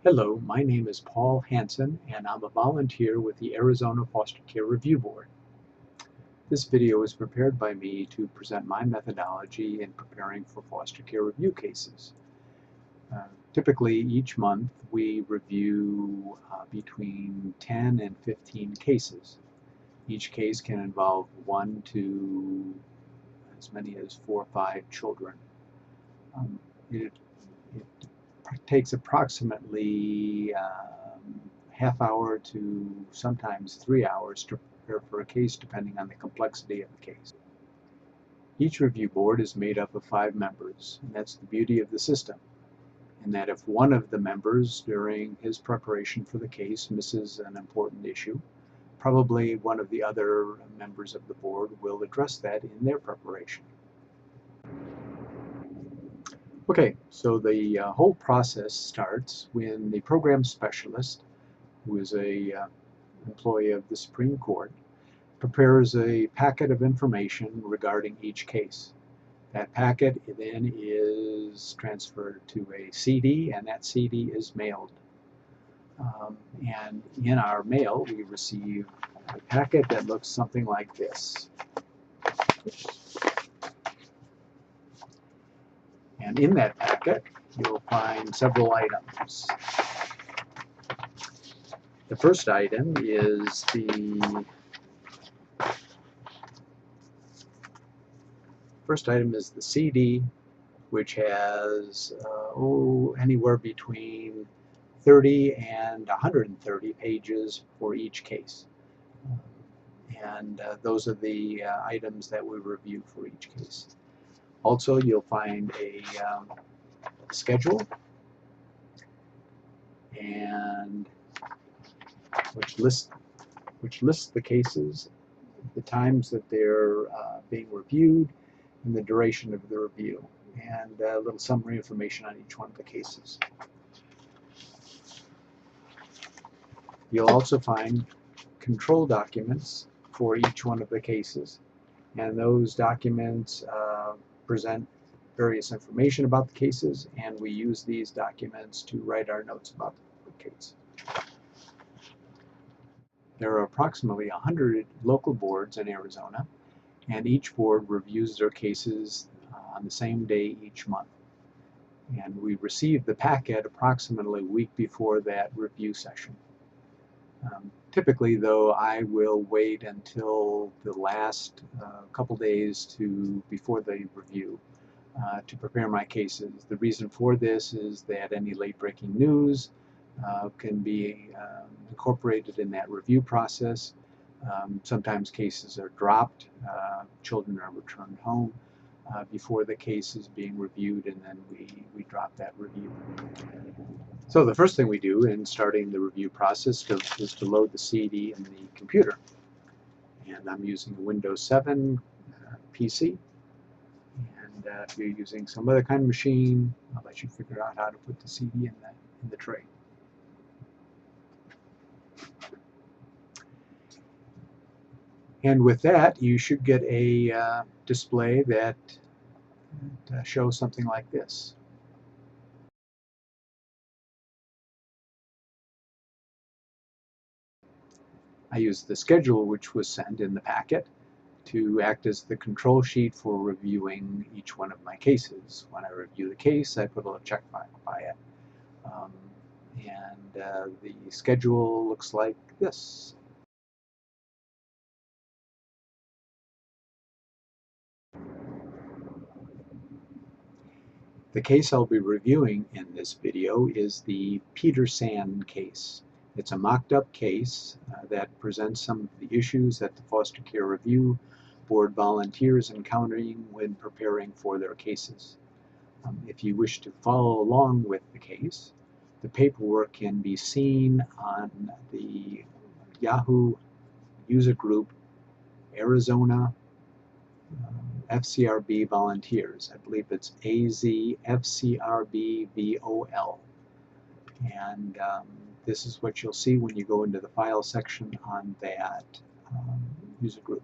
Hello, my name is Paul Hansen, and I'm a volunteer with the Arizona Foster Care Review Board. This video is prepared by me to present my methodology in preparing for foster care review cases. Typically, each month we review between 10 and 15 cases. Each case can involve 1 to as many as 4 or 5 children. It takes approximately half hour to sometimes 3 hours to prepare for a case, depending on the complexity of the case. Each review board is made up of 5 members, and that's the beauty of the system, in that if one of the members during his preparation for the case misses an important issue, probably one of the other members of the board will address that in their preparation. Okay, so the whole process starts when the program specialist, who is a employee of the Supreme Court, prepares a packet of information regarding each case. That packet then is transferred to a CD, and that CD is mailed. And in our mail, we receive a packet that looks something like this. And in that packet, you'll find several items. The first item is the CD, which has anywhere between 30 and 130 pages for each case. And those are the items that we review for each case. Also, you'll find a schedule and which lists the cases, the times that they're being reviewed, and the duration of the review, and a little summary information on each one of the cases. You'll also find control documents for each one of the cases, and those documents present various information about the cases, and we use these documents to write our notes about the case. There are approximately 100 local boards in Arizona, and each board reviews their cases on the same day each month. And we receive the packet approximately a week before that review session. Typically, though, I will wait until the last couple days before the review to prepare my cases. The reason for this is that any late-breaking news can be incorporated in that review process. Sometimes cases are dropped, children are returned home before the case is being reviewed, and then we drop that review. So the first thing we do in starting the review process is to load the CD in the computer. And I'm using a Windows 7 PC. And if you're using some other kind of machine, I'll let you figure out how to put the CD in the tray. And with that, you should get a display that shows something like this. I used the schedule which was sent in the packet to act as the control sheet for reviewing each one of my cases. When I review the case, I put a little check by it. The schedule looks like this. The case I'll be reviewing in this video is the Peter Sand case. It's a mocked-up case that presents some of the issues that the Foster Care Review Board volunteers encountering when preparing for their cases. If you wish to follow along with the case, the paperwork can be seen on the Yahoo user group Arizona FCRB Volunteers. I believe it's AZFCRBVOL. And this is what you'll see when you go into the file section on that user group.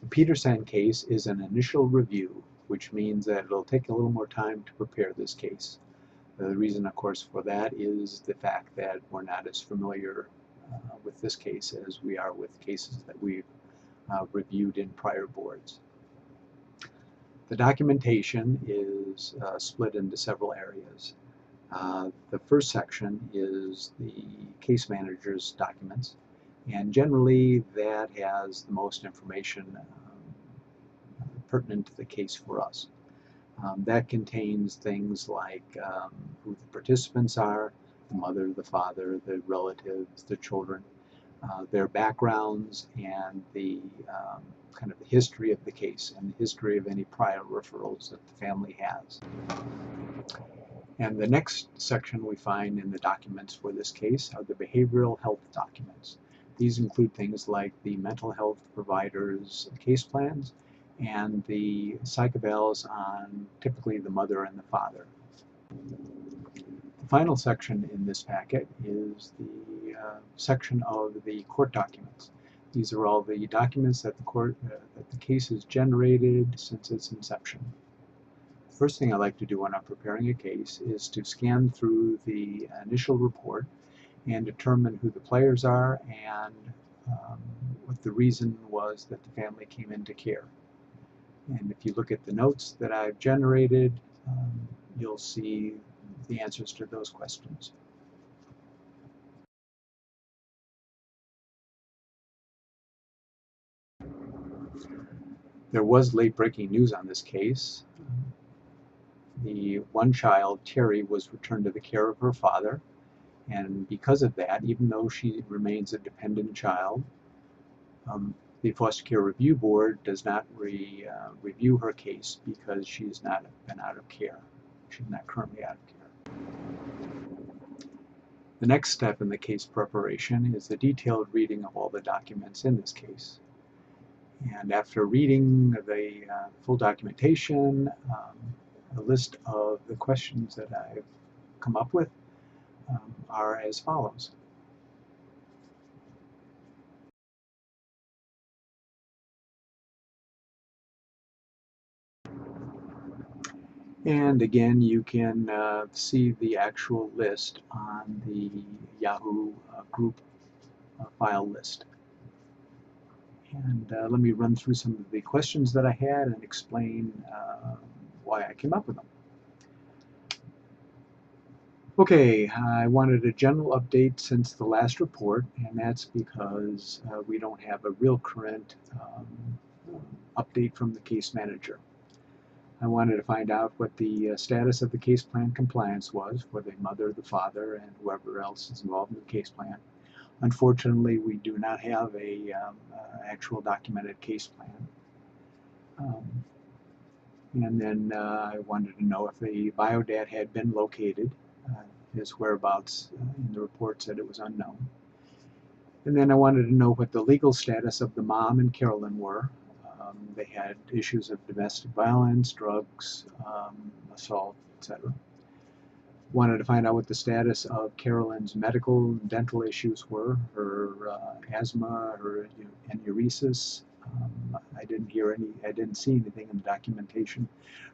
The Peterson case is an initial review, which means that it'll take a little more time to prepare this case. The reason, of course, for that is the fact that we're not as familiar with this case as we are with cases that we've reviewed in prior boards. The documentation is split into several areas. The first section is the case manager's documents, and generally that has the most information pertinent to the case for us. That contains things like who the participants are, the mother, the father, the relatives, the children, their backgrounds, and the kind of the history of the case and the history of any prior referrals that the family has. And the next section we find in the documents for this case are the behavioral health documents. These include things like the mental health provider's case plans and the psych evals on typically the mother and the father. The final section in this packet is the section of the court documents. These are all the documents that the case has generated since its inception. The first thing I like to do when I'm preparing a case is to scan through the initial report and determine who the players are and what the reason was that the family came into care. And if you look at the notes that I've generated, you'll see the answers to those questions. There was late-breaking news on this case. The one child, Terry, was returned to the care of her father, and because of that, even though she remains a dependent child, the Foster Care Review Board does not review her case because she has not been out of care. She's not currently out of care. The next step in the case preparation is the detailed reading of all the documents in this case. And after reading the full documentation, a list of the questions that I've come up with are as follows. And again, you can see the actual list on the Yahoo group file list. And let me run through some of the questions that I had and explain why I came up with them. Okay, I wanted a general update since the last report, and that's because we don't have a real current update from the case manager. I wanted to find out what the status of the case plan compliance was for the mother, the father, and whoever else is involved in the case plan. Unfortunately, we do not have a actual documented case plan. And then I wanted to know if the biodad had been located. His whereabouts in the report said it was unknown. And then I wanted to know what the legal status of the mom and Carolyn were. They had issues of domestic violence, drugs, assault, etc. Wanted to find out what the status of Carolyn's medical and dental issues were, her asthma, her enuresis. I didn't see anything in the documentation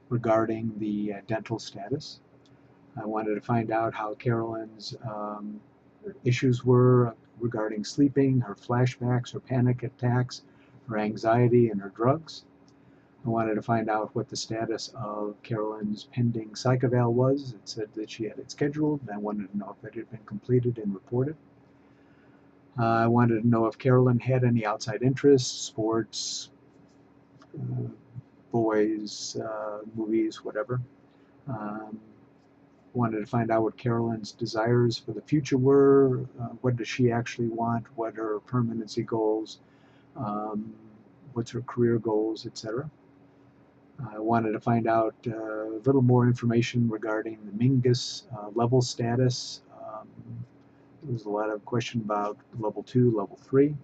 regarding the dental status. I wanted to find out how Carolyn's issues were regarding sleeping, her flashbacks, her panic attacks, her anxiety, and her drugs. I wanted to find out what the status of Carolyn's pending psych eval was. It said that she had it scheduled, and I wanted to know if it had been completed and reported. I wanted to know if Carolyn had any outside interests, sports, boys, movies, whatever. Wanted to find out what Carolyn's desires for the future were, what does she actually want, what are her permanency goals, what's her career goals, etc. I wanted to find out a little more information regarding the Mingus level status. There was a lot of question about level 2, level 3.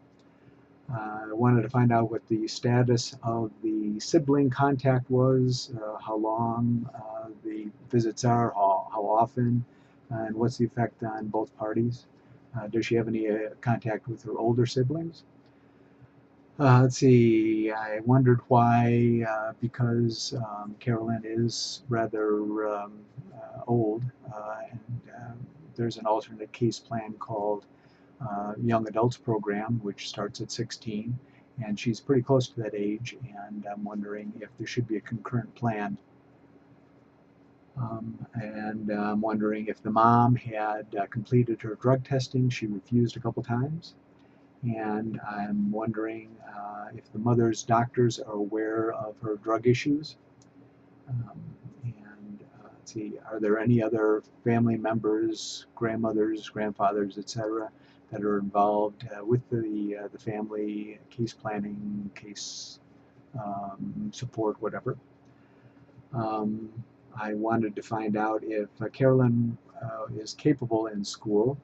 I wanted to find out what the status of the sibling contact was, how long the visits are, how often, and what's the effect on both parties. Does she have any contact with her older siblings? Let's see, I wondered why, because Carolyn is rather old, and there's an alternate case plan called Young Adults Program, which starts at 16, and she's pretty close to that age, and I'm wondering if there should be a concurrent plan. And I'm wondering if the mom had completed her drug testing. She refused a couple times. And I'm wondering if the mother's doctors are aware of her drug issues. Let's see, are there any other family members, grandmothers, grandfathers, etc., that are involved with the family case planning, case support, whatever. I wanted to find out if Carolyn is capable in school.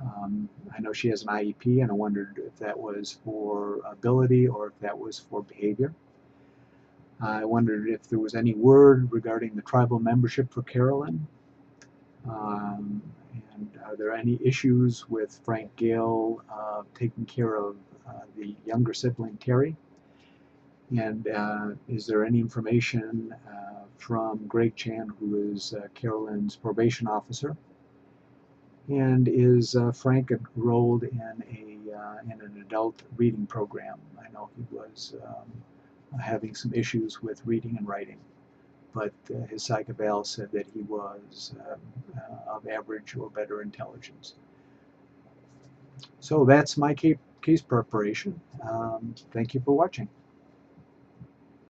I know she has an IEP, and I wondered if that was for ability or if that was for behavior. I wondered if there was any word regarding the tribal membership for Carolyn. And are there any issues with Frank Gale taking care of the younger sibling, Terry? And is there any information from Greg Chan, who is Carolyn's probation officer? And is Frank enrolled in an adult reading program? I know he was having some issues with reading and writing, but his psych eval said that he was of average or better intelligence. So that's my case preparation. Thank you for watching.